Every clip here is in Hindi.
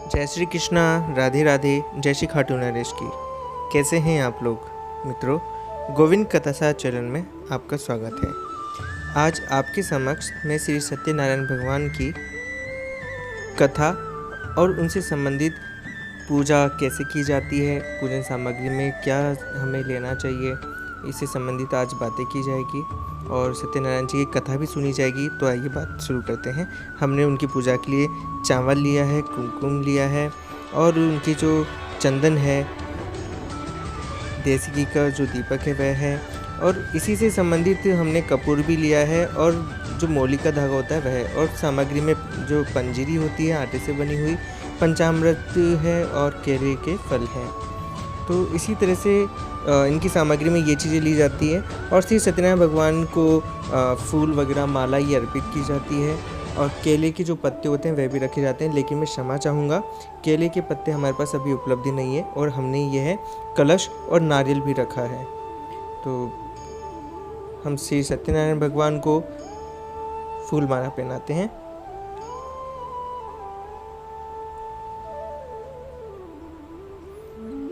जय श्री कृष्णा, राधे राधे, जय श्री खाटू नरेश की। कैसे हैं आप लोग मित्रों? गोविंद कथासार चैनल में आपका स्वागत है। आज आपके समक्ष मैं श्री सत्यनारायण भगवान की कथा और उनसे संबंधित पूजा कैसे की जाती है, पूजन सामग्री में क्या हमें लेना चाहिए, इससे संबंधित आज बातें की जाएगी और सत्यनारायण जी की कथा भी सुनी जाएगी। तो आइए बात शुरू करते हैं। हमने उनकी पूजा के लिए चावल लिया है, कुमकुम लिया है और उनकी जो चंदन है, देसी घी का जो दीपक है वह है, और इसी से संबंधित हमने कपूर भी लिया है और जो मौली का धागा होता है वह, और सामग्री में जो पंजीरी होती है आटे से बनी हुई, पंचामृत है और केले के फल हैं। तो इसी तरह से इनकी सामग्री में ये चीज़ें ली जाती है और श्री सत्यनारायण भगवान को फूल वगैरह माला ये अर्पित की जाती है और केले के जो पत्ते होते हैं वह भी रखे जाते हैं। लेकिन मैं क्षमा चाहूँगा, केले के पत्ते हमारे पास अभी उपलब्धि नहीं है और हमने ये है कलश और नारियल भी रखा है। तो हम श्री सत्यनारायण भगवान को फूल माला पहनाते हैं।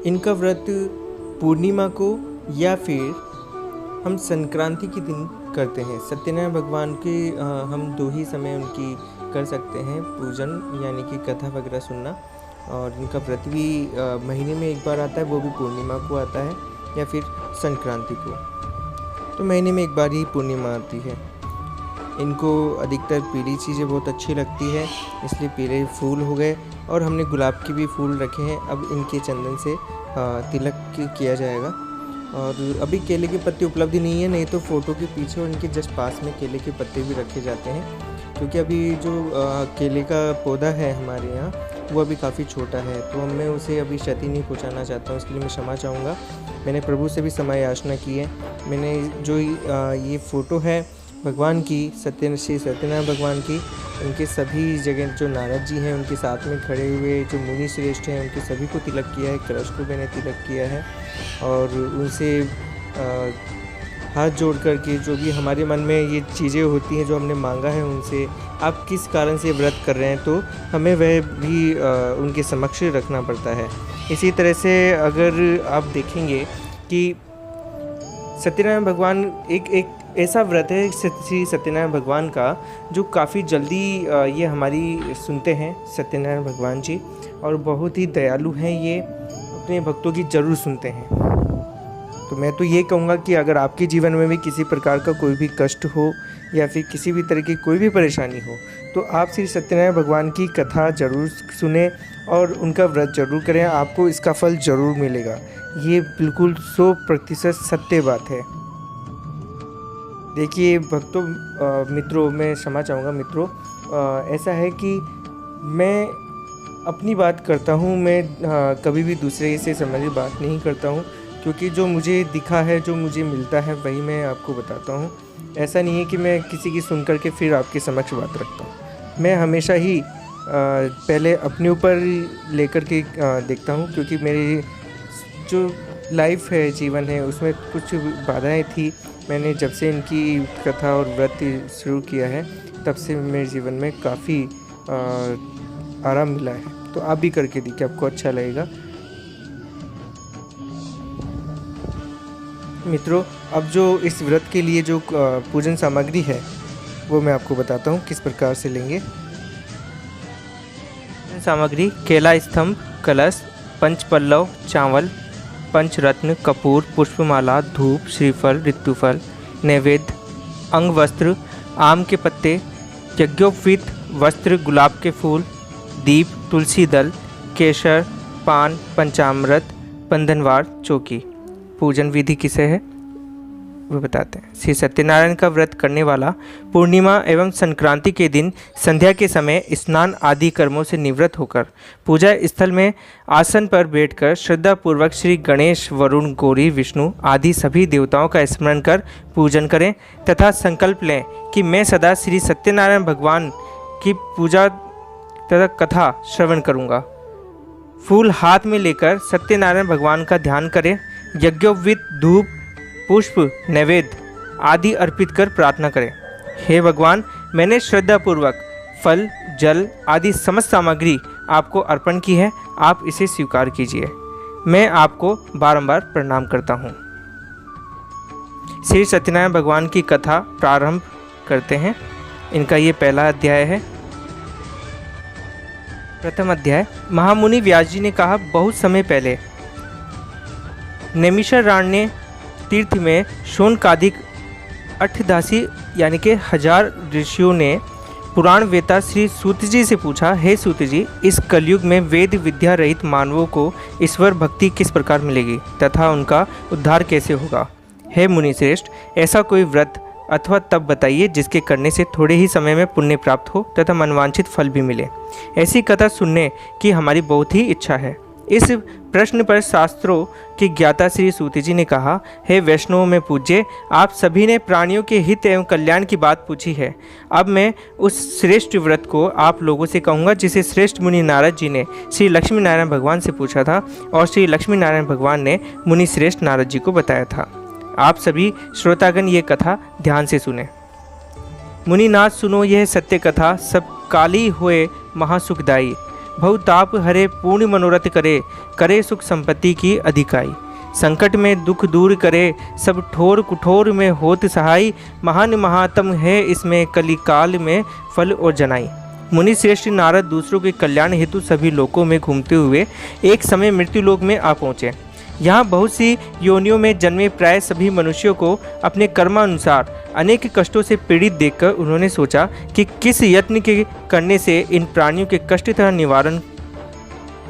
इनका व्रत पूर्णिमा को या फिर हम संक्रांति के दिन करते हैं। सत्यनारायण भगवान के हम दो ही समय उनकी कर सकते हैं पूजन, यानी कि कथा वगैरह सुनना, और इनका व्रत भी महीने में एक बार आता है, वो भी पूर्णिमा को आता है या फिर संक्रांति को। तो महीने में एक बार ही पूर्णिमा आती है। इनको अधिकतर पीली चीज़ें बहुत अच्छी लगती है, इसलिए पीले फूल हो गए और हमने गुलाब के भी फूल रखे हैं। अब इनके चंदन से तिलक किया जाएगा। और अभी केले के पत्ते उपलब्ध नहीं है, नहीं तो फ़ोटो के पीछे और इनके जस्ट पास में केले के पत्ते भी रखे जाते हैं, क्योंकि अभी जो केले का पौधा है हमारे यहाँ वो अभी काफ़ी छोटा है, तो मैं उसे अभी क्षति नहीं पहुँचाना चाहता हूँ, इसलिए मैं क्षमा चाहूँगा। मैंने प्रभु से भी समय याचना की है। मैंने जो ये फ़ोटो है भगवान की, श्री सत्यनारायण भगवान की, उनके सभी जगह जो नारद जी हैं उनके साथ में खड़े हुए जो मुनि श्रेष्ठ हैं उनके सभी को तिलक किया है। कलश को मैंने तिलक किया है और उनसे हाथ जोड़ कर के जो भी हमारे मन में ये चीज़ें होती हैं जो हमने मांगा है उनसे, आप किस कारण से व्रत कर रहे हैं, तो हमें वह भी उनके समक्ष रखना पड़ता है। इसी तरह से अगर आप देखेंगे कि सत्यनारायण भगवान एक ऐसा व्रत है श्री सत्यनारायण भगवान का जो काफ़ी जल्दी ये हमारी सुनते हैं सत्यनारायण भगवान जी, और बहुत ही दयालु हैं। ये अपने भक्तों की ज़रूर सुनते हैं। तो मैं तो ये कहूँगा कि अगर आपके जीवन में भी किसी प्रकार का कोई भी कष्ट हो या फिर किसी भी तरह की कोई भी परेशानी हो, तो आप श्री सत्यनारायण भगवान की कथा ज़रूर सुने और उनका व्रत ज़रूर करें, आपको इसका फल ज़रूर मिलेगा। ये बिल्कुल 100% सत्य बात है। देखिए भक्तों, मित्रों, मैं क्षमा चाहूँगा मित्रों, ऐसा है कि मैं अपनी बात करता हूँ, मैं कभी भी दूसरे से संबंधित बात नहीं करता हूँ, क्योंकि जो मुझे दिखा है, जो मुझे मिलता है वही मैं आपको बताता हूँ। ऐसा नहीं है कि मैं किसी की सुन करके फिर आपके समक्ष बात रखता हूँ। मैं हमेशा ही पहले अपने ऊपर लेकर के देखता हूँ, क्योंकि मेरी जो लाइफ है, जीवन है, उसमें कुछ बाधाएं थी। मैंने जब से इनकी कथा और व्रत शुरू किया है तब से मेरे जीवन में काफ़ी आराम मिला है। तो आप भी करके देखिए, आपको अच्छा लगेगा। मित्रों, अब जो इस व्रत के लिए जो पूजन सामग्री है वो मैं आपको बताता हूँ किस प्रकार से लेंगे। सामग्री: केला स्तंभ, कलश, पंचपल्लव, चावल, पंचरत्न, कपूर, पुष्पमाला, धूप, श्रीफल, ऋतुफल, नैवेद्य, अंगवस्त्र, आम के पत्ते, यज्ञोपवीत वस्त्र, गुलाब के फूल, दीप, तुलसी दल, केसर, पान, पंचामृत, बंधनवार, चौकी। पूजन विधि किसे है वो बताते हैं। श्री सत्यनारायण का व्रत करने वाला पूर्णिमा एवं संक्रांति के दिन संध्या के समय स्नान आदि कर्मों से निवृत्त होकर पूजा स्थल में आसन पर बैठकर श्रद्धापूर्वक श्री गणेश, वरुण, गौरी, विष्णु आदि सभी देवताओं का स्मरण कर पूजन करें तथा संकल्प लें कि मैं सदा श्री सत्यनारायण भगवान की पूजा तथा कथा श्रवण करूँगा। फूल हाथ में लेकर सत्यनारायण भगवान का ध्यान करें। यज्ञोपवीत धूप, पुष्प, नैवेद्य आदि अर्पित कर प्रार्थना करें। हे भगवान, मैंने श्रद्धापूर्वक फल, जल आदि समस्त सामग्री आपको अर्पण की है, आप इसे स्वीकार कीजिए। मैं आपको बारंबार प्रणाम करता हूँ। श्री सत्यनारायण भगवान की कथा प्रारंभ करते हैं। इनका ये पहला अध्याय है। प्रथम अध्याय। महामुनि व्यास जी ने कहा, बहुत समय पहले नैमिषारण्य तीर्थ में शौनकादिक अष्टदासी यानी कि 1000 ऋषियों ने पुराण वेता श्री सूत जी से पूछा, हे सूत जी, इस कलयुग में वेद विद्या रहित मानवों को ईश्वर भक्ति किस प्रकार मिलेगी तथा उनका उद्धार कैसे होगा? हे मुनि श्रेष्ठ, ऐसा कोई व्रत अथवा तप बताइए जिसके करने से थोड़े ही समय में पुण्य प्राप्त हो तथा मनवांछित फल भी मिले। ऐसी कथा सुनने की हमारी बहुत ही इच्छा है। इस प्रश्न पर शास्त्रों के ज्ञाता श्री सूत जी ने कहा, हे वैष्णवों में पूज्य, आप सभी ने प्राणियों के हित एवं कल्याण की बात पूछी है। अब मैं उस श्रेष्ठ व्रत को आप लोगों से कहूँगा जिसे श्रेष्ठ मुनि नारद जी ने श्री लक्ष्मी नारायण भगवान से पूछा था और श्री लक्ष्मी नारायण भगवान ने मुनि श्रेष्ठ नारद जी को बताया था। आप सभी श्रोतागण ये कथा ध्यान से सुने। मुनिनाथ सुनो यह सत्य कथा, सब काली हुए महासुखदायी, बहुताप हरे पूर्ण मनोरथ करे, करे सुख संपत्ति की अधिकाई। संकट में दुख दूर करे, सब ठोर कुठोर में होत सहाय, महान महात्म है इसमें कली काल में फल और जनाई। मुनि श्रेष्ठ नारद दूसरों के कल्याण हेतु सभी लोकों में घूमते हुए एक समय मृत्यु लोक में आ पहुँचे। यहाँ बहुत सी योनियों में जन्मे प्राय सभी मनुष्यों को अपने कर्मानुसार अनेक कष्टों से पीड़ित देखकर उन्होंने सोचा कि किस यत्न के करने से इन प्राणियों के कष्ट तथा निवारण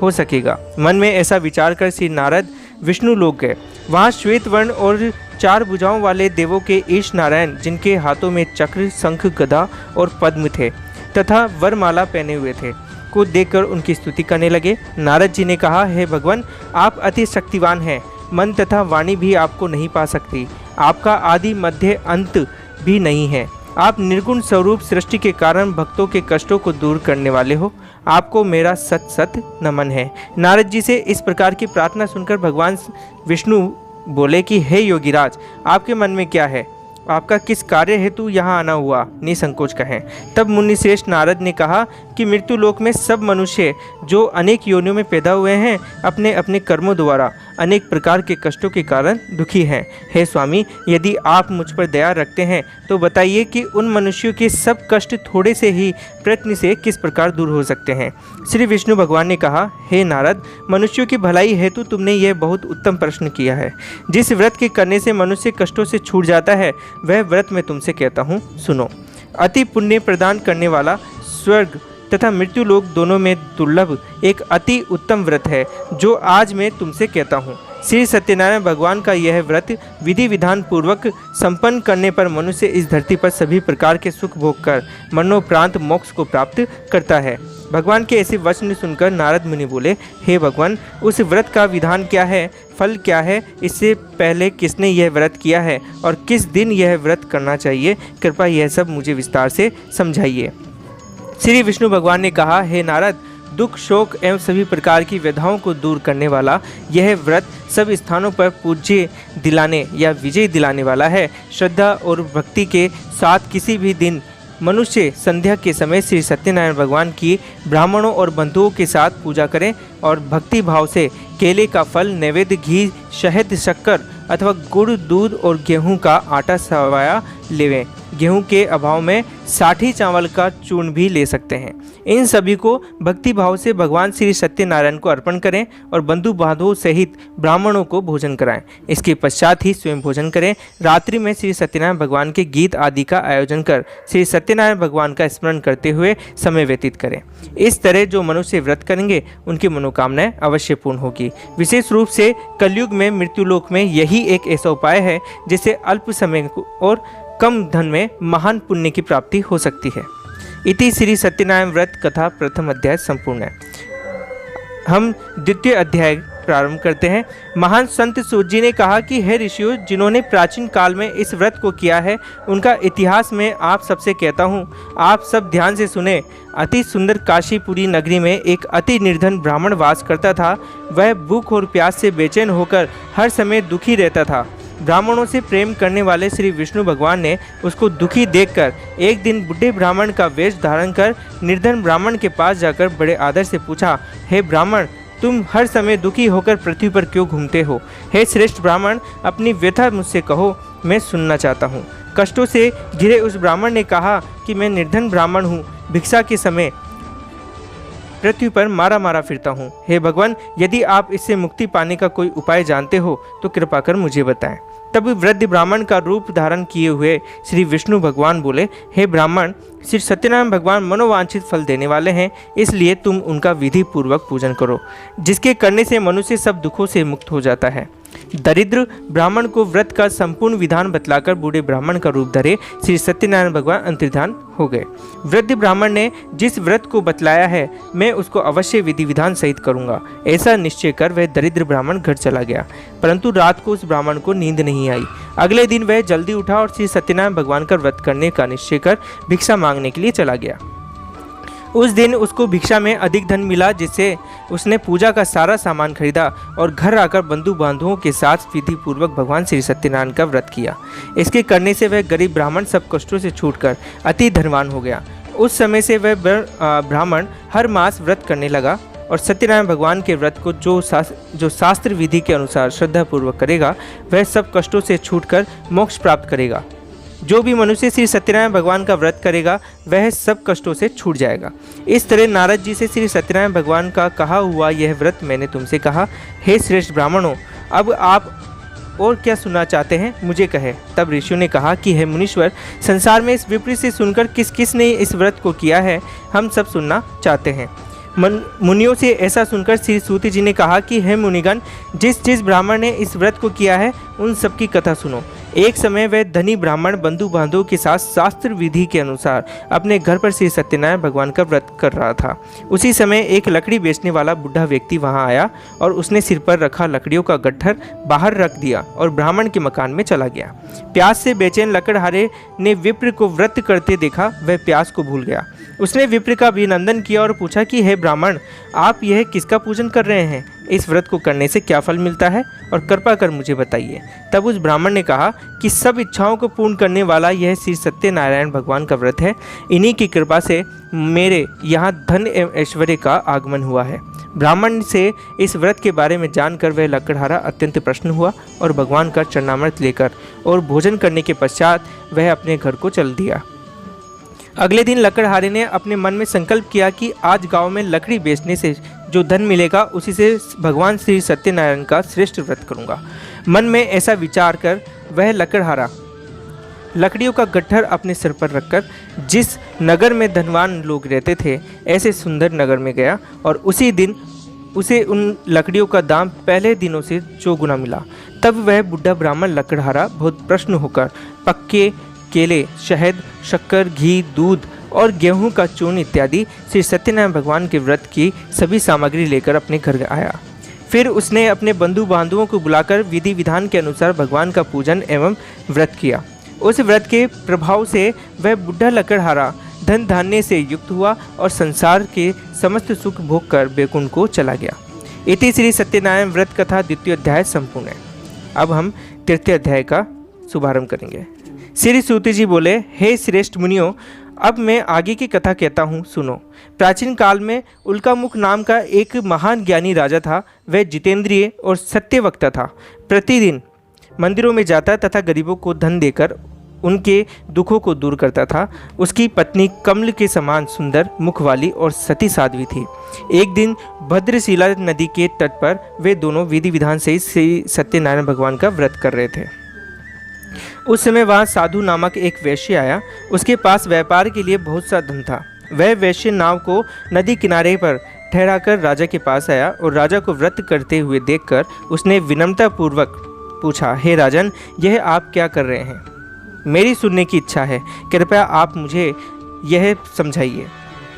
हो सकेगा। मन में ऐसा विचार कर श्री नारद विष्णु लोक गए। वहाँ श्वेत वर्ण और 4 भुजाओं वाले देवों के ईश नारायण, जिनके हाथों में चक्र, शंख, गदा और पद्म थे तथा वरमाला पहने हुए थे, को देखकर उनकी स्तुति करने लगे। नारद जी ने कहा, हे भगवान, आप अति शक्तिवान हैं, मन तथा वाणी भी आपको नहीं पा सकती, आपका आदि मध्य अंत भी नहीं है, आप निर्गुण स्वरूप सृष्टि के कारण भक्तों के कष्टों को दूर करने वाले हो, आपको मेरा सत सत नमन है। नारद जी से इस प्रकार की प्रार्थना सुनकर भगवान विष्णु बोले कि हे योगीराज, आपके मन में क्या है? आपका किस कार्य हेतु यहाँ आना हुआ? निसंकोच कहें। तब मुनि श्रेष्ठ नारद ने कहा कि मृत्यु लोक में सब मनुष्य जो अनेक योनियों में पैदा हुए हैं, अपने अपने कर्मों द्वारा अनेक प्रकार के कष्टों के कारण दुखी हैं। हे स्वामी, यदि आप मुझ पर दया रखते हैं तो बताइए कि उन मनुष्यों के सब कष्ट थोड़े से ही प्रयत्न से किस प्रकार दूर हो सकते हैं। श्री विष्णु भगवान ने कहा, हे नारद, मनुष्यों की भलाई हेतु तुमने यह बहुत उत्तम प्रश्न किया है। जिस व्रत के करने से मनुष्य कष्टों से छूट जाता है, वह व्रत मैं तुमसे कहता हूँ, सुनो। अति पुण्य प्रदान करने वाला, स्वर्ग तथा मृत्यु लोक दोनों में दुर्लभ एक अति उत्तम व्रत है जो आज मैं तुमसे कहता हूँ। श्री सत्यनारायण भगवान का यह व्रत विधि विधान पूर्वक संपन्न करने पर मनुष्य इस धरती पर सभी प्रकार के सुख भोग कर मरणोपरांत मोक्ष को प्राप्त करता है। भगवान के ऐसे वचन सुनकर नारद मुनि बोले, हे भगवान, उस व्रत का विधान क्या है, फल क्या है, इससे पहले किसने यह व्रत किया है और किस दिन यह व्रत करना चाहिए? कृपया यह सब मुझे विस्तार से समझाइए। श्री विष्णु भगवान ने कहा, हे नारद, दुख, शोक एवं सभी प्रकार की व्यधाओं को दूर करने वाला यह व्रत सब स्थानों पर पूज्य दिलाने या विजय दिलाने वाला है। श्रद्धा और भक्ति के साथ किसी भी दिन मनुष्य संध्या के समय श्री सत्यनारायण भगवान की ब्राह्मणों और बंधुओं के साथ पूजा करें और भक्ति भाव से केले का फल, नैवेद्य, घी, शहद, शक्कर अथवा गुड़, दूध और गेहूं का आटा सवाया लेवें। गेहूं के अभाव में साठी चावल का चूर्ण भी ले सकते हैं। इन सभी को भक्ति भाव से भगवान श्री सत्यनारायण को अर्पण करें और बंधु बांधवों सहित ब्राह्मणों को भोजन कराएं। इसके पश्चात ही स्वयं भोजन करें। रात्रि में श्री सत्यनारायण भगवान के गीत आदि का आयोजन कर श्री सत्यनारायण भगवान का स्मरण करते हुए समय व्यतीत करें। इस तरह जो मनुष्य व्रत करेंगे उनकी मनोकामनाएं अवश्य पूर्ण होगी। विशेष रूप से कलयुग में मृत्युलोक में यही एक ऐसा उपाय है जिससे अल्प समय और कम धन में महान पुण्य की प्राप्ति हो सकती है। इति श्री सत्यनारायण व्रत कथा प्रथम अध्याय संपूर्ण है। हम द्वितीय अध्याय प्रारंभ करते हैं। महान संत सूत जी ने कहा कि हे ऋषियों, जिन्होंने प्राचीन काल में इस व्रत को किया है उनका इतिहास मैं आप सबसे कहता हूँ। आप सब ध्यान से सुने। अति सुंदर काशीपुरी नगरी में एक अति निर्धन ब्राह्मण वास करता था। वह भूख और प्यास से बेचैन होकर हर समय दुखी रहता था। ब्राह्मणों से प्रेम करने वाले श्री विष्णु भगवान ने उसको दुखी देखकर एक दिन बुढ़े ब्राह्मण का वेश धारण कर निर्धन ब्राह्मण के पास जाकर बड़े आदर से पूछा, हे ब्राह्मण, तुम हर समय दुखी होकर पृथ्वी पर क्यों घूमते हो? हे श्रेष्ठ ब्राह्मण, अपनी व्यथा मुझसे कहो, मैं सुनना चाहता हूँ। कष्टों से घिरे उस ब्राह्मण ने कहा कि मैं निर्धन ब्राह्मण हूँ, भिक्षा के समय पृथ्वी पर मारा मारा फिरता हूँ। हे भगवान, यदि आप इससे मुक्ति पाने का कोई उपाय जानते हो तो कृपा कर मुझे बताएं। तब वृद्ध ब्राह्मण का रूप धारण किए हुए श्री विष्णु भगवान बोले, हे ब्राह्मण, श्री सत्यनारायण भगवान मनोवांछित फल देने वाले हैं, इसलिए तुम उनका विधि पूर्वक पूजन करो, जिसके करने से मनुष्य सब दुखों से मुक्त हो जाता है। दरिद्र ब्राह्मण को व्रत का संपूर्ण विधान बतलाकर बूढ़े ब्राह्मण का रूप धरे श्री सत्यनारायण भगवान अंतर्ध्यान हो गए। वृद्ध ब्राह्मण ने जिस व्रत को बतलाया है मैं उसको अवश्य विधि विधान सहित करूंगा, ऐसा निश्चय कर वह दरिद्र ब्राह्मण घर चला गया। परंतु रात को उस ब्राह्मण को नींद नहीं आई। अगले दिन वह जल्दी उठा और श्री सत्यनारायण भगवान का व्रत करने का निश्चय कर भिक्षा मांगने के लिए चला गया। उस दिन उसको भिक्षा में अधिक धन मिला, जिससे उसने पूजा का सारा सामान खरीदा और घर आकर बंधु बांधवों के साथ विधि पूर्वक भगवान श्री सत्यनारायण का व्रत किया। इसके करने से वह गरीब ब्राह्मण सब कष्टों से छूटकर अति धनवान हो गया। उस समय से वह ब्राह्मण हर मास व्रत करने लगा और सत्यनारायण भगवान के व्रत को जो शास्त्र विधि के अनुसार श्रद्धापूर्वक करेगा वह सब कष्टों से छूटकर मोक्ष प्राप्त करेगा। जो भी मनुष्य श्री सत्यनारायण भगवान का व्रत करेगा वह सब कष्टों से छूट जाएगा। इस तरह नारद जी से श्री सत्यनारायण भगवान का कहा हुआ यह व्रत मैंने तुमसे कहा। हे श्रेष्ठ ब्राह्मणों, अब आप और क्या सुनना चाहते हैं, मुझे कहे। तब ऋषियों ने कहा कि हे मुनीश्वर, संसार में इस विपरीत से सुनकर किस किस ने इस व्रत को किया है, हम सब सुनना चाहते हैं। मुनियों से ऐसा सुनकर श्री सूत जी ने कहा कि हे मुनिगण, जिस जिस ब्राह्मण ने इस व्रत को किया है उन सब की कथा सुनो। एक समय वह धनी ब्राह्मण बंधु बांधवों के साथ शास्त्र विधि के अनुसार अपने घर पर श्री सत्यनारायण भगवान का व्रत कर रहा था। उसी समय एक लकड़ी बेचने वाला बुढ़ा व्यक्ति वहां आया और उसने सिर पर रखा लकड़ियों का गट्ठर बाहर रख दिया और ब्राह्मण के मकान में चला गया। प्यास से बेचैन लकड़हारे ने विप्र को व्रत करते देखा, वह प्यास को भूल गया। उसने विप्र का अभिनंदन किया और पूछा कि हे ब्राह्मण, आप यह किसका पूजन कर रहे हैं? इस व्रत को करने से क्या फल मिलता है और कृपा कर मुझे बताइए। तब उस ब्राह्मण ने कहा कि सब इच्छाओं को पूर्ण करने वाला यह श्री सत्यनारायण भगवान का व्रत है। इन्हीं की कृपा से मेरे यहाँ धन एवं ऐश्वर्य का आगमन हुआ है। ब्राह्मण से इस व्रत के बारे में जानकर वह लकड़हारा अत्यंत प्रसन्न हुआ और भगवान का चरणामृत लेकर और भोजन करने के पश्चात वह अपने घर को चल दिया। अगले दिन लकड़हारे ने अपने मन में संकल्प किया कि आज गांव में लकड़ी बेचने से जो धन मिलेगा उसी से भगवान श्री सत्यनारायण का श्रेष्ठ व्रत करूंगा। मन में ऐसा विचार कर वह लकड़हारा लकड़ियों का गट्ठर अपने सिर पर रखकर जिस नगर में धनवान लोग रहते थे ऐसे सुंदर नगर में गया और उसी दिन उसे उन लकड़ियों का दाम पहले दिनों से 4 गुना मिला। तब वह बुढ़ा ब्राह्मण लकड़हारा बहुत प्रसन्न होकर पक्के केले, शहद, शक्कर, घी, दूध और गेहूं का चूर्ण इत्यादि श्री सत्यनारायण भगवान के व्रत की सभी सामग्री लेकर अपने घर आया। फिर उसने अपने बंधु बांधवों को बुलाकर विधि विधान के अनुसार भगवान का पूजन एवं व्रत किया। उस व्रत के प्रभाव से वह बुढ़ा लकड़हारा धन धान्य से युक्त हुआ और संसार के समस्त सुख भोग कर बैकुंठ को चला गया। इति श्री सत्यनारायण व्रत कथा द्वितीय अध्याय संपूर्ण है। अब हम तृतीय अध्याय का शुभारंभ करेंगे। श्री सूत जी बोले, हे श्रेष्ठ मुनियों, अब मैं आगे की कथा कहता हूँ, सुनो। प्राचीन काल में उल्कामुख नाम का एक महान ज्ञानी राजा था। वह जितेंद्रिय और सत्यवक्ता था। प्रतिदिन मंदिरों में जाता तथा गरीबों को धन देकर उनके दुखों को दूर करता था। उसकी पत्नी कमल के समान सुंदर मुख वाली और सती साध्वी थी। एक दिन भद्रशिला नदी के तट पर वे दोनों विधि विधान से श्री सत्यनारायण भगवान का व्रत कर रहे थे। उस समय वहाँ साधु नामक एक वैश्य आया। उसके पास व्यापार के लिए बहुत सा धन था। वह वैश्य नाव को नदी किनारे पर ठहराकर राजा के पास आया और राजा को व्रत करते हुए देखकर उसने विनम्रतापूर्वक पूछा, हे राजन, यह आप क्या कर रहे हैं? मेरी सुनने की इच्छा है, कृपया आप मुझे यह समझाइए।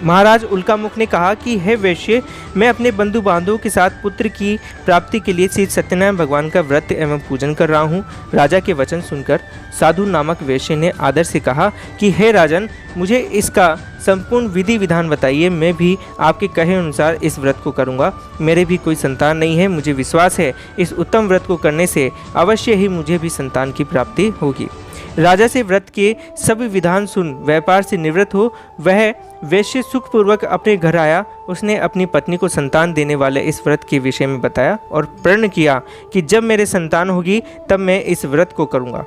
महाराज उल्कामुख ने कहा कि हे वैश्य, मैं अपने बंधु बांधवों के साथ पुत्र की प्राप्ति के लिए श्री सत्यनारायण भगवान का व्रत एवं पूजन कर रहा हूँ। राजा के वचन सुनकर साधु नामक वैश्य ने आदर से कहा कि हे राजन, मुझे इसका संपूर्ण विधि विधान बताइए, मैं भी आपके कहे अनुसार इस व्रत को करूँगा। मेरे भी कोई संतान नहीं है, मुझे विश्वास है इस उत्तम व्रत को करने से अवश्य ही मुझे भी संतान की प्राप्ति होगी। राजा से व्रत के सभी विधान सुन व्यापार से निवृत्त हो वह वैश्य सुखपूर्वक अपने घर आया। उसने अपनी पत्नी को संतान देने वाले इस व्रत के विषय में बताया और प्रण किया कि जब मेरे संतान होगी तब मैं इस व्रत को करूँगा।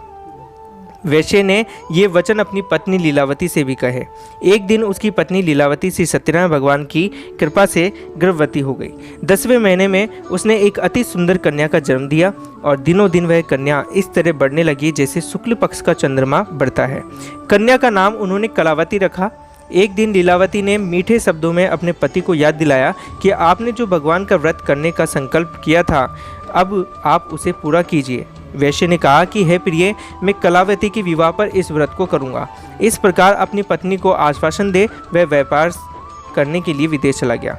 वैश्य ने ये वचन अपनी पत्नी लीलावती से भी कहे। एक दिन उसकी पत्नी लीलावती श्री सत्यनारायण भगवान की कृपा से गर्भवती हो गई। 10वें महीने में उसने एक अति सुंदर कन्या का जन्म दिया और दिनों दिन वह कन्या इस तरह बढ़ने लगी जैसे शुक्ल पक्ष का चंद्रमा बढ़ता है। कन्या का नाम उन्होंने कलावती रखा। एक दिन लीलावती ने मीठे शब्दों में अपने पति को याद दिलाया कि आपने जो भगवान का व्रत करने का संकल्प किया था, अब आप उसे पूरा कीजिए। वैश्य ने कहा कि हे प्रिय, मैं कलावती के विवाह पर इस व्रत को करूंगा। इस प्रकार अपनी पत्नी को आश्वासन दे वह व्यापार करने के लिए विदेश चला गया।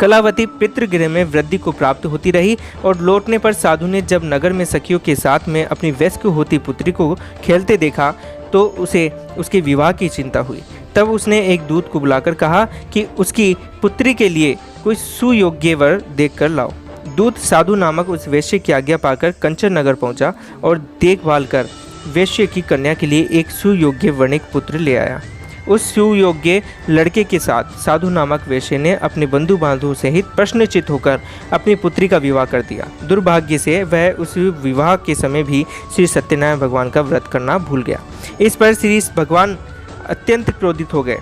कलावती पितृगृह में वृद्धि को प्राप्त होती रही और लौटने पर साधु ने जब नगर में सखियों के साथ में अपनी वयस्क होती पुत्री को खेलते देखा तो उसे उसके विवाह की चिंता हुई। तब उसने एक दूत को बुलाकर कहा कि उसकी पुत्री के लिए कोई सुयोग्य वर देखकर लाओ। दूत साधु नामक उस वैश्य की आज्ञा पाकर कंचन नगर पहुंचा और देखभाल कर वैश्य की कन्या के लिए एक सुयोग्य वर्णिक पुत्र ले आया। उस सुयोग्य लड़के के साथ साधु नामक वैश्य ने अपने बंधु बांधवों सहित प्रश्नचित होकर अपनी पुत्री का विवाह कर दिया। दुर्भाग्य से वह उस विवाह के समय भी श्री सत्यनारायण भगवान का व्रत करना भूल गया। इस पर श्री भगवान अत्यंत क्रोधित हो गए।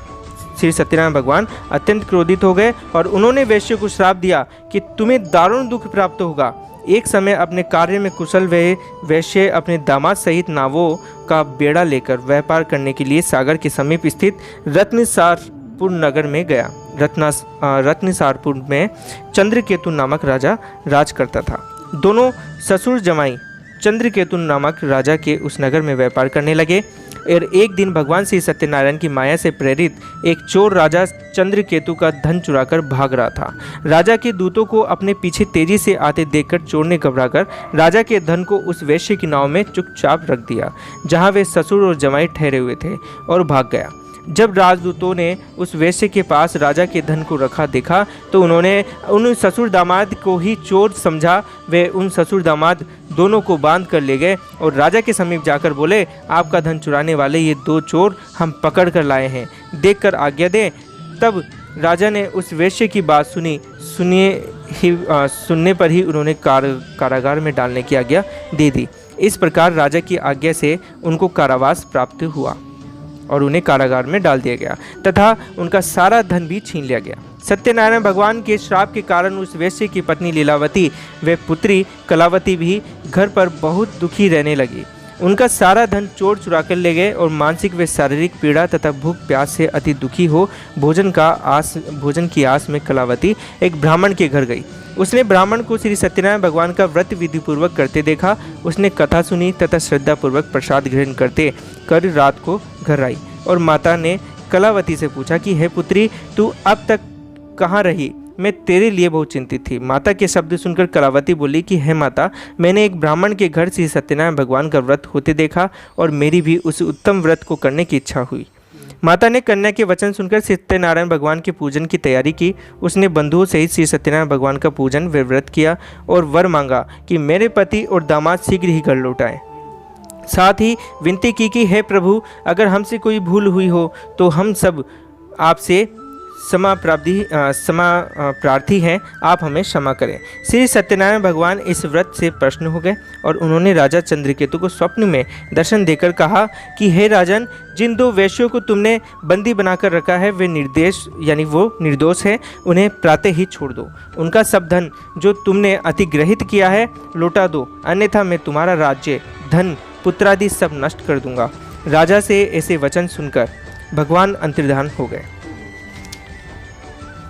श्री सत्यनारायण भगवान अत्यंत क्रोधित हो गए और उन्होंने वैश्य को श्राप दिया कि तुम्हें दारुण दुख प्राप्त होगा। एक समय अपने कार्य में कुशल वैश्य अपने दामाद सहित नावों का बेड़ा लेकर व्यापार करने के लिए सागर के समीप स्थित रत्नसारपुर नगर में गया। रत्नसारपुर में चंद्रकेतु नामक राजा राज करता था। दोनों ससुर जमाई चंद्रकेतु नामक राजा के उस नगर में व्यापार करने लगे और एक दिन भगवान श्री सत्यनारायण की माया से प्रेरित एक चोर राजा चंद्रकेतु का धन चुराकर भाग रहा था। राजा के दूतों को अपने पीछे तेजी से आते देखकर चोर ने घबराकर राजा के धन को उस वैश्य की नाव में चुपचाप रख दिया जहां वे ससुर और जमाई ठहरे हुए थे और भाग गया। जब राजदूतों ने उस वैश्य के पास राजा के धन को रखा देखा तो उन्होंने उन ससुर दामाद को ही चोर समझा। वे उन ससुर दामाद दोनों को बांध कर ले गए और राजा के समीप जाकर बोले, आपका धन चुराने वाले ये दो चोर हम पकड़ कर लाए हैं, देखकर आज्ञा दें। तब राजा ने उस वैश्य की बात सुनने पर ही उन्होंने कारागार में डालने की आज्ञा दे दी। इस प्रकार राजा की आज्ञा से उनको कारावास प्राप्त हुआ और उन्हें कारागार में डाल दिया गया तथा उनका सारा धन भी छीन लिया गया। सत्यनारायण भगवान के श्राप के कारण उस वैश्य की पत्नी लीलावती व पुत्री कलावती भी घर पर बहुत दुखी रहने लगी। उनका सारा धन चोर चुरा कर ले गए और मानसिक व शारीरिक पीड़ा तथा भूख प्यास से अति दुखी हो भोजन की आस में कलावती एक ब्राह्मण के घर गई। उसने ब्राह्मण को श्री सत्यनारायण भगवान का व्रत विधि पूर्वक करते देखा। उसने कथा सुनी तथा श्रद्धापूर्वक प्रसाद ग्रहण करते कर रात को घर आई और माता ने कलावती से पूछा कि हे पुत्री, तू अब तक कहाँ रही? मैं तेरे लिए बहुत चिंतित थी। माता के शब्द सुनकर कलावती बोली कि हे माता, मैंने एक ब्राह्मण के घर श्री सत्यनारायण भगवान का व्रत होते देखा और मेरी भी उस उत्तम व्रत को करने की इच्छा हुई। माता ने कन्या के वचन सुनकर सत्यनारायण भगवान के पूजन की तैयारी की। उसने बंधुओं सहित श्री सत्यनारायण भगवान का पूजन व व्रत किया और वर मांगा कि मेरे पति और दामाद शीघ्र ही घर लौट आए। साथ ही विनती की कि हे प्रभु, अगर हमसे कोई भूल हुई हो तो हम सब आपसे क्षमा प्रार्थी हैं, आप हमें क्षमा करें। श्री सत्यनारायण भगवान इस व्रत से प्रसन्न हो गए और उन्होंने राजा चंद्रकेतु को स्वप्न में दर्शन देकर कहा कि हे राजन, जिन दो वैश्यों को तुमने बंदी बनाकर रखा है वे निर्दोष है, उन्हें प्रातः ही छोड़ दो। उनका सब धन जो तुमने अतिग्रहित किया है लौटा दो, अन्यथा मैं तुम्हारा राज्य, धन, पुत्रादि सब नष्ट कर दूंगा। राजा से ऐसे वचन सुनकर भगवान अंतर्धान हो गए।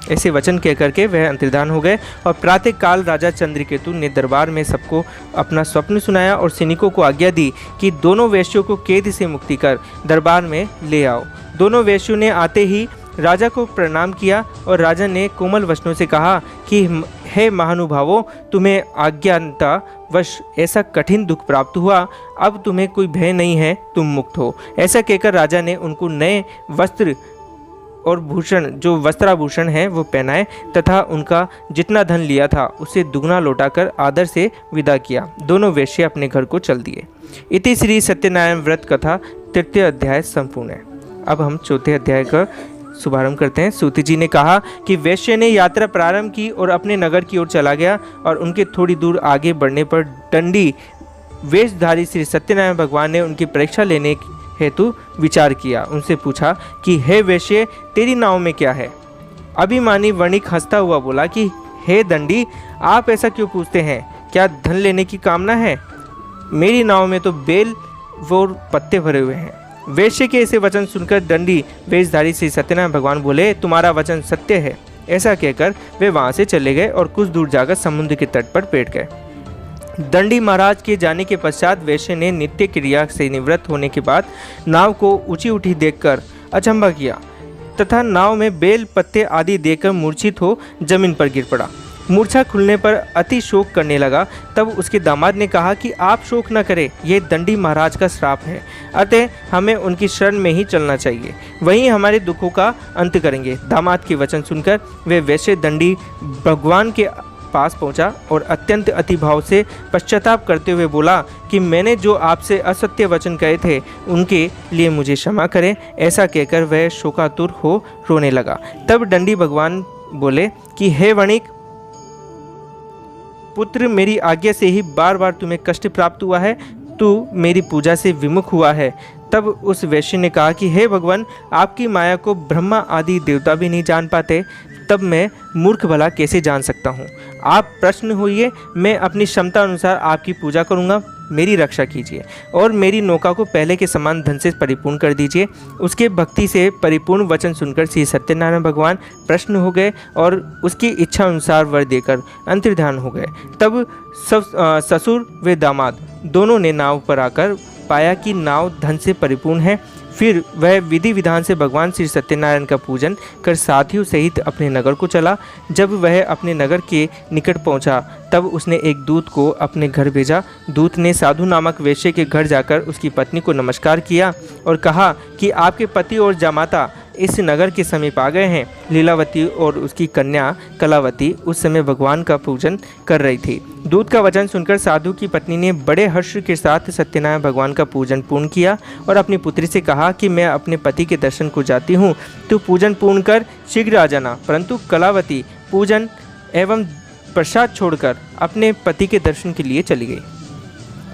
ऐसे वचन कह करके वह अंतर्धान हो गए और प्रातः काल राजा चंद्रकेतु ने दरबार में सबको अपना स्वप्न सुनाया और सैनिकों को आज्ञा दी कि दोनों वैश्यों को कैद से मुक्ति कर दरबार में ले आओ। दोनों वैश्यों ने आते ही राजा को प्रणाम किया और राजा ने कोमल वचनों से कहा कि हे महानुभावों, तुम्हें अज्ञानतावश ऐसा कठिन दुख प्राप्त हुआ, अब तुम्हें कोई भय नहीं है, तुम मुक्त हो। ऐसा कहकर राजा ने उनको नए वस्त्र और भूषण जो वस्त्राभूषण हैं वो पहनाए तथा उनका जितना धन लिया था उसे दुगना लौटाकर आदर से विदा किया। दोनों वेश्य अपने घर को चल दिए। इति श्री सत्यनारायण व्रत कथा तृतीय अध्याय संपूर्ण है। अब हम चौथे अध्याय का शुभारंभ करते हैं। सूत जी ने कहा कि वैश्य ने यात्रा प्रारंभ की और अपने नगर की ओर चला गया और उनके थोड़ी दूर आगे बढ़ने पर दंडी वेशधारी श्री सत्यनारायण भगवान ने उनकी परीक्षा लेने हेतु विचार किया। उनसे पूछा कि हे वैश्य, तेरी नाव में क्या है? अभिमानी वणिक हंसता हुआ बोला कि हे दंडी, आप ऐसा क्यों पूछते हैं? क्या धन लेने की कामना है? मेरी नाव में तो बेल वो पत्ते भरे हुए हैं। वैश्य के ऐसे वचन सुनकर दंडी वेशधारी श्री सत्यनारायण भगवान बोले, तुम्हारा वचन सत्य है। ऐसा कहकर वे वहां से चले गए और कुछ दूर जाकर समुद्र के तट पर बैठ गए। दंडी महाराज के जाने के पश्चात वैश्य ने नित्य क्रिया से निवृत्त होने के बाद नाव को ऊंची उठी देखकर अचंभा किया तथा नाव में बेल पत्ते आदि देखकर मूर्छित हो जमीन पर गिर पड़ा। मूर्छा खुलने पर अति शोक करने लगा। तब उसके दामाद ने कहा कि आप शोक न करें, यह दंडी महाराज का श्राप है, अतः हमें उनकी शरण में ही चलना चाहिए, वहीं हमारे दुखों का अंत करेंगे। दामाद के वचन सुनकर वे वैश्य दंडी भगवान के पास पहुंचा और अत्यंत अतिभाव से पश्चाताप करते हुए बोला कि मैंने जो आपसे असत्य वचन कहे थे उनके लिए मुझे क्षमा करें। ऐसा कहकर वह शोकातुर हो रोने लगा। तब दंडी भगवान बोले कि हे वणिक पुत्र, मेरी आज्ञा से ही बार बार तुम्हें कष्ट प्राप्त हुआ है, तू मेरी पूजा से विमुख हुआ है। तब उस वैश्य ने कहा कि हे भगवान, आपकी माया को ब्रह्मा आदि देवता भी नहीं जान पाते, तब मैं मूर्ख भला कैसे जान सकता हूँ? आप प्रश्न होइए, मैं अपनी क्षमता अनुसार आपकी पूजा करूँगा। मेरी रक्षा कीजिए और मेरी नौका को पहले के समान धन से परिपूर्ण कर दीजिए। उसके भक्ति से परिपूर्ण वचन सुनकर श्री सत्यनारायण भगवान प्रश्न हो गए और उसकी इच्छा अनुसार वर देकर अंतर्ध्यान हो गए। तब ससुर व दामाद दोनों ने नाव पर आकर पाया कि नाव धन से परिपूर्ण है। फिर वह विधि विधान से भगवान श्री सत्यनारायण का पूजन कर साथियों सहित अपने नगर को चला। जब वह अपने नगर के निकट पहुंचा तब उसने एक दूत को अपने घर भेजा। दूत ने साधु नामक वैश्य के घर जाकर उसकी पत्नी को नमस्कार किया और कहा कि आपके पति और जामाता इस नगर के समीप आ गए हैं। लीलावती और उसकी कन्या कलावती उस समय भगवान का पूजन कर रही थी। दूत का वचन सुनकर साधु की पत्नी ने बड़े हर्ष के साथ सत्यनारायण भगवान का पूजन पूर्ण किया और अपनी पुत्री से कहा कि मैं अपने पति के दर्शन को जाती हूँ, तू पूजन पूर्ण कर शीघ्र आ जाना। परंतु कलावती पूजन एवं प्रसाद छोड़कर अपने पति के दर्शन के लिए चली गई।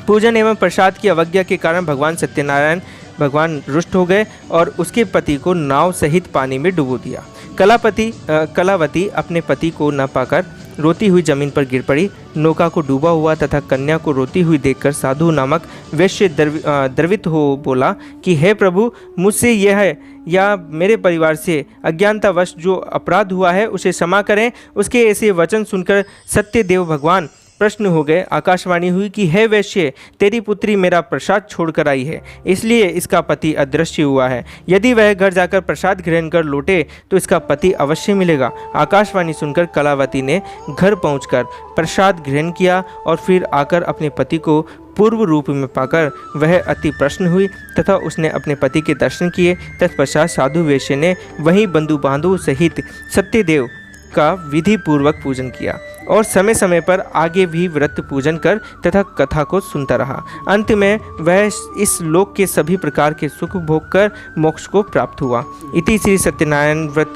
पूजन एवं प्रसाद की अवज्ञा के कारण भगवान सत्यनारायण भगवान रुष्ट हो गए और उसके पति को नाव सहित पानी में डुबो दिया। कलावती अपने पति को न पाकर रोती हुई जमीन पर गिर पड़ी। नौका को डूबा हुआ तथा कन्या को रोती हुई देखकर साधु नामक वैश्य द्रवित हो बोला कि हे प्रभु, मुझसे यह है या मेरे परिवार से अज्ञानतावश जो अपराध हुआ है उसे क्षमा करें। उसके ऐसे वचन सुनकर सत्यदेव भगवान प्रश्न हो गए। आकाशवाणी हुई कि हे वैश्य, तेरी पुत्री मेरा प्रसाद छोड़कर आई है, इसलिए इसका पति अदृश्य हुआ है। यदि वह घर जाकर प्रसाद ग्रहण कर लौटे तो इसका पति अवश्य मिलेगा। आकाशवाणी सुनकर कलावती ने घर पहुंचकर प्रसाद ग्रहण किया और फिर आकर अपने पति को पूर्व रूप में पाकर वह अति प्रसन्न हुई तथा उसने अपने पति के दर्शन किए। तत्पश्चात साधु वैश्य ने वहीं बंधु बांधव सहित सत्यदेव का विधि पूर्वक पूजन किया और समय समय पर आगे भी व्रत पूजन कर तथा कथा को सुनता रहा। अंत में वह इस लोक के सभी प्रकार के सुख भोग कर मोक्ष को प्राप्त हुआ। इति श्री सत्यनारायण व्रत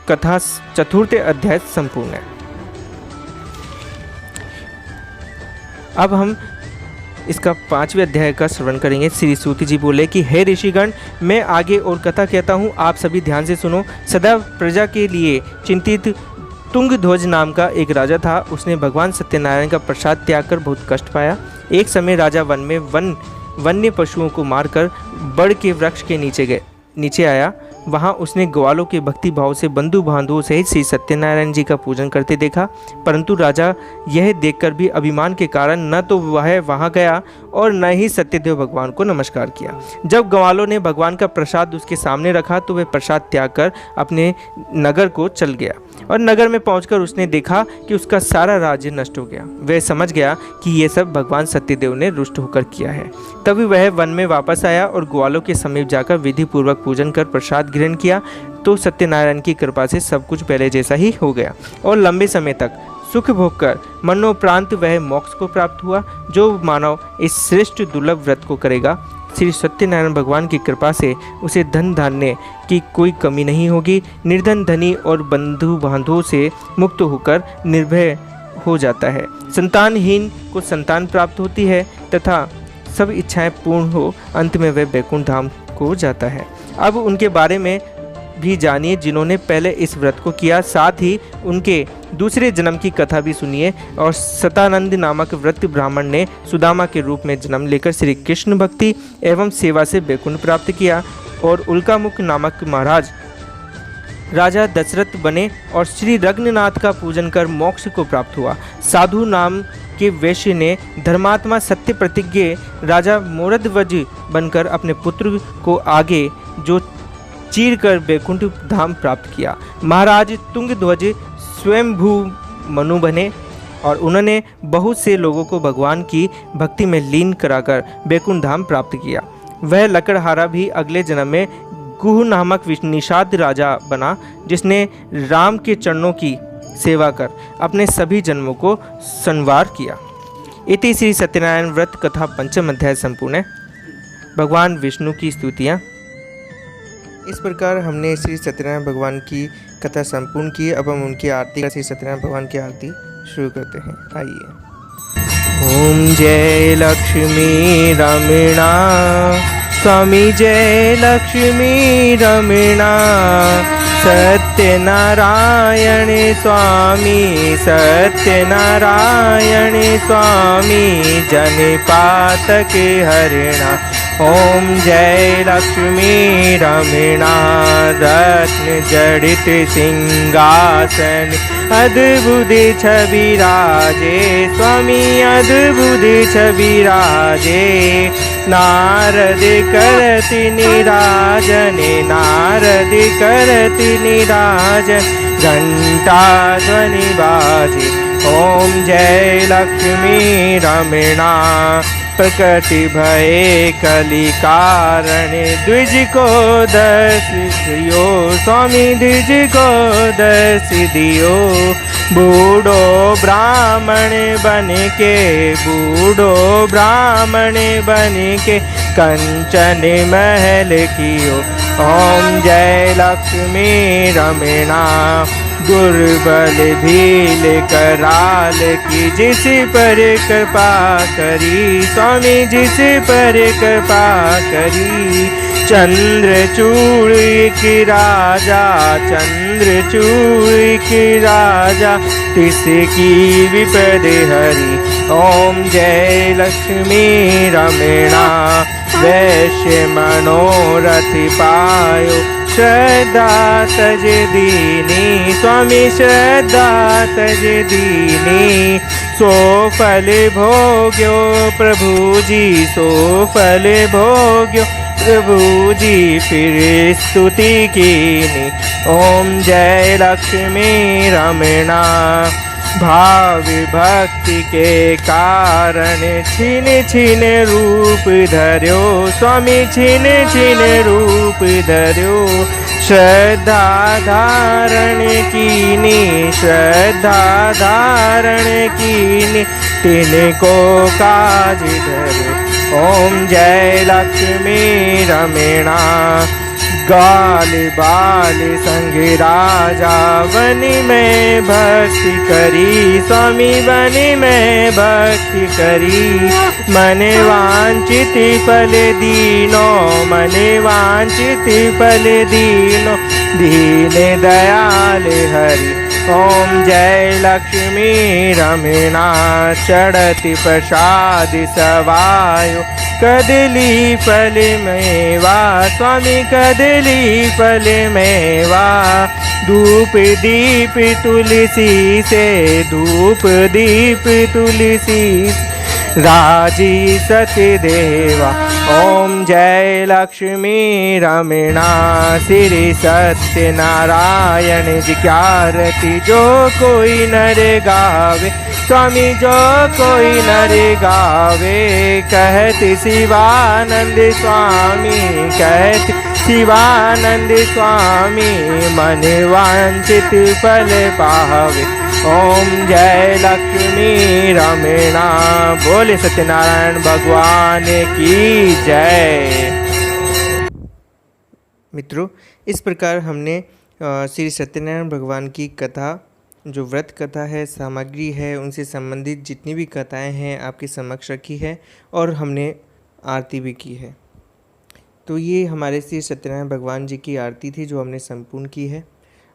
कथा चतुर्थ अध्याय संपूर्ण है। अब हम इसका 5वें अध्याय का श्रवण करेंगे। श्री सूत जी बोले कि हे ऋषिगण, मैं आगे और कथा कहता हूँ, आप सभी ध्यान से सुनो। सदा प्रजा के लिए चिंतित तुंगध्वज नाम का एक राजा था। उसने भगवान सत्यनारायण का प्रसाद त्याग कर बहुत कष्ट पाया। एक समय राजा वन में वन्य पशुओं को मारकर बड़ के वृक्ष के नीचे आया। वहाँ उसने ग्वालों के भक्ति भाव से बंधु बांधवों सहित श्री सत्यनारायण जी का पूजन करते देखा। परंतु राजा यह देखकर भी अभिमान के कारण न तो वह वहाँ गया और न ही सत्यदेव भगवान को नमस्कार किया। जब ग्वालों ने भगवान का प्रसाद उसके सामने रखा तो वह प्रसाद त्याग कर अपने नगर को चल गया और नगर में पहुंचकर उसने देखा कि उसका सारा राज्य नष्ट हो गया। वह समझ गया कि ये सब भगवान सत्यदेव ने रुष्ट होकर किया है। तभी वह वन में वापस आया और ग्वालों के समीप जाकर विधि पूर्वक पूजन कर प्रसाद ग्रहण किया तो सत्यनारायण की कृपा से सब कुछ पहले जैसा ही हो गया और लंबे समय तक सुख भोग कर मनोप्रांत वह मोक्ष को प्राप्त हुआ। जो मानव इस श्रेष्ठ दुर्लभ व्रत को करेगा, श्री सत्यनारायण भगवान की कृपा से उसे धन धान्य की कोई कमी नहीं होगी। निर्धन धनी और बंधु बांधवों से मुक्त होकर निर्भय हो जाता है। संतानहीन को संतान प्राप्त होती है तथा सब इच्छाएं पूर्ण हो अंत में वह बैकुंठ धाम को जाता है। अब उनके बारे में भी जानिए जिन्होंने पहले इस व्रत को किया, साथ ही उनके दूसरे जन्म की कथा भी सुनिए। और सतानंद नामक व्रत ब्राह्मण ने सुदामा के रूप में जन्म लेकर श्री कृष्ण भक्ति एवं सेवा से बैकुंठ प्राप्त किया और उल्कामुख नामक महाराज राजा दशरथ बने और श्री रघुनाथ का पूजन कर मोक्ष को प्राप्त हुआ। साधु नाम के वैश्य ने धर्मात्मा सत्य प्रतिज्ञ राजा मोरध्वज बनकर अपने पुत्र को आगे जो चीर कर बैकुंठ धाम प्राप्त किया। महाराज तुंगध्वज स्वयंभू मनु बने और उन्होंने बहुत से लोगों को भगवान की भक्ति में लीन कराकर बैकुंठ धाम प्राप्त किया। वह लकड़हारा भी अगले जन्म में गुह नामक निषाद राजा बना, जिसने राम के चरणों की सेवा कर अपने सभी जन्मों को संवार किया। इति श्री सत्यनारायण व्रत कथा पंचम अध्याय संपूर्ण है। भगवान विष्णु की स्तुतियाँ। इस प्रकार हमने श्री सत्यनारायण भगवान की कथा संपूर्ण की। अब हम उनकी आरती, श्री सत्यनारायण भगवान की आरती शुरू करते हैं। आइए। ओम जय लक्ष्मी रमणा स्वामी, जय लक्ष्मी रमणा सत्यनारायण स्वामी, सत्यनारायण स्वामी जनिपातक हरिणा। ओम जय लक्ष्मी रमणा रत्न जड़ित सिंहासन, अद्भुत छवि राजे स्वामी, अद्भुत छवि राजे। नारद करति निराजन, नारद करति निराजन, घंटा ध्वनि बाजे। ओम जय लक्ष्मी रमणा प्रकृति भय कलि कारण, द्विज को दर्श दियो स्वामी, द्विज को दर्श दियो। बूढ़ो ब्राह्मण बन के, बूढ़ो ब्राह्मण बन के कंचन महल कियो। ओम जय लक्ष्मी रमणा दुर्बल भील कराल की, जिस पर कृपा करी स्वामी, जिस पर कृपा करी। चंद्रचूड़ की राजा, चंद्रचूड़ की राजा, तिसकी विपद हरी। ओम जय लक्ष्मी रमणा वैश्य मनोरथ पायो, श्रद्धा तज दीनी स्वामी, श्रद्धा तज दीनी। सो फल भोग्यो प्रभु जी, सो फल भोग्यो प्रभु जी, फिर स्तुति कीनी। ओम जय लक्ष्मी रमणा भाव भक्ति के कारण, छिन छिन रूप धर्यो स्वामी, छिन छिन रूप धर्यो। श्रद्धा धारण कीनी, श्रद्धा धारण कीनी, तिनको काज धर्यो। ओम जय लक्ष्मी रमणा गाल बाल संग राजा, वनि में भक्ति करी स्वामी, वनि में भक्ति करी। मन वांछित फल दीनो, मन वांछित फल दीनो, दीन दयाल हरि। ओम जय लक्ष्मी रमणा चढ़ति प्रसाद सवायो, कदली फल मेवा स्वामी, कदली फल मेवा। धूप दीप तुलसी से, धूप दीप तुलसी से, राजी सत्यदेवा। ओम जय लक्ष्मी रमणा श्री सत्यनारायण जी की आरती जो कोई नर गावे स्वामी, जो कोई नर गावे। कहत शिवानंद स्वामी, कहत शिवानंद स्वामी मन वांछित फल पावे। ओम जय लक्ष्मी रमणा। बोले सत्यनारायण भगवान की जय। मित्रों, इस प्रकार हमने श्री सत्यनारायण भगवान की कथा, जो व्रत कथा है, सामग्री है, उनसे संबंधित जितनी भी कथाएं हैं आपके समक्ष रखी है और हमने आरती भी की है। तो ये हमारे श्री सत्यनारायण भगवान जी की आरती थी जो हमने संपूर्ण की है।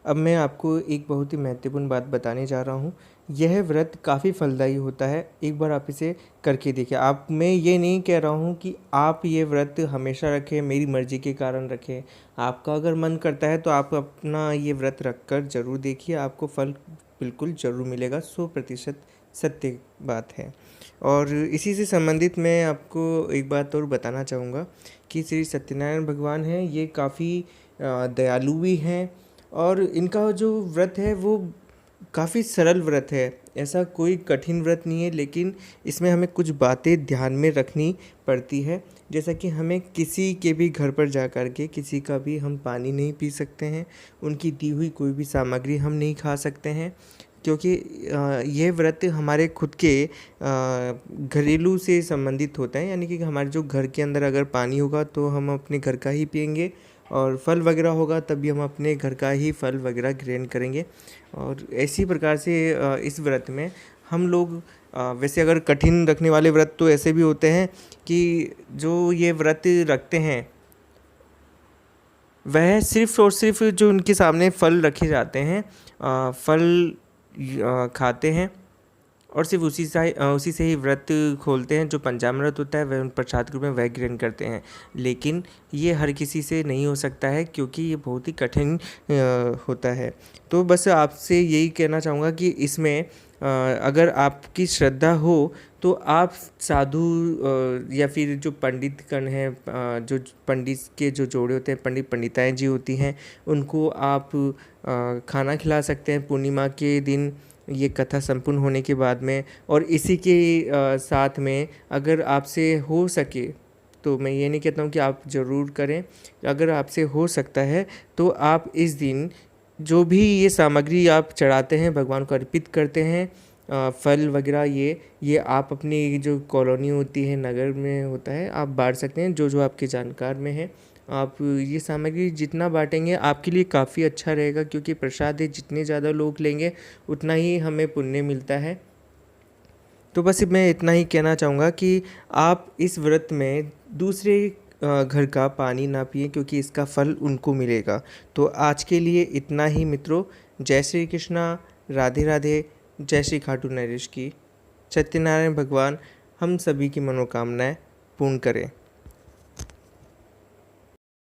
अब मैं आपको एक बहुत ही महत्वपूर्ण बात बताने जा रहा हूँ। यह व्रत काफ़ी फलदायी होता है, एक बार आप इसे करके देखिए। मैं ये नहीं कह रहा हूँ कि आप ये व्रत हमेशा रखें, मेरी मर्ज़ी के कारण रखें। आपका अगर मन करता है तो आप अपना ये व्रत रख कर ज़रूर देखिए, आपको फल बिल्कुल ज़रूर मिलेगा, 100% सत्य बात है। और इसी से संबंधित मैं आपको एक बात और बताना चाहूँगा कि श्री सत्यनारायण भगवान हैं, ये काफ़ी दयालु भी हैं और इनका जो व्रत है वो काफ़ी सरल व्रत है। ऐसा कोई कठिन व्रत नहीं है, लेकिन इसमें हमें कुछ बातें ध्यान में रखनी पड़ती है। जैसा कि हमें किसी के भी घर पर जा कर के किसी का भी हम पानी नहीं पी सकते हैं, उनकी दी हुई कोई भी सामग्री हम नहीं खा सकते हैं, क्योंकि ये व्रत हमारे खुद के घरेलू से संबंधित होता है। यानी कि हमारे जो घर के अंदर अगर पानी होगा तो हम अपने घर का ही पिएंगे, और फल वगैरह होगा तभी हम अपने घर का ही फल वगैरह ग्रहण करेंगे। और इसी प्रकार से इस व्रत में हम लोग वैसे अगर कठिन रखने वाले व्रत तो ऐसे भी होते हैं कि जो ये व्रत रखते हैं वह सिर्फ़ और सिर्फ जो उनके सामने फल रखे जाते हैं, फल खाते हैं और सिर्फ उसी से ही व्रत खोलते हैं। जो पंचामृत होता है वह उन प्रसाद के रूप में वह ग्रहण करते हैं। लेकिन ये हर किसी से नहीं हो सकता है, क्योंकि ये बहुत ही कठिन होता है। तो बस आपसे यही कहना चाहूँगा कि इसमें अगर आपकी श्रद्धा हो तो आप साधु या फिर जो पंडित गण हैं, जो पंडित के जो जोड़े होते हैं, पंडिताएँ जी होती हैं, उनको आप खाना खिला सकते हैं पूर्णिमा के दिन, ये कथा संपूर्ण होने के बाद में। और इसी के साथ में अगर आपसे हो सके तो मैं ये नहीं कहता हूँ कि आप ज़रूर करें, अगर आपसे हो सकता है तो आप इस दिन जो भी ये सामग्री आप चढ़ाते हैं, भगवान को अर्पित करते हैं, फल वगैरह, ये आप अपनी जो कॉलोनी होती है, नगर में होता है, आप बांट सकते हैं। जो आपके जानकार में है, आप ये सामग्री जितना बांटेंगे आपके लिए काफ़ी अच्छा रहेगा, क्योंकि प्रसाद है, जितने ज़्यादा लोग लेंगे उतना ही हमें पुण्य मिलता है। तो बस मैं इतना ही कहना चाहूँगा कि आप इस व्रत में दूसरे घर का पानी ना पिए, क्योंकि इसका फल उनको मिलेगा। तो आज के लिए इतना ही मित्रों। जय श्री कृष्णा, राधे राधे, जय श्री खाटू नरेश की। सत्यनारायण भगवान हम सभी की मनोकामनाएं पूर्ण करें।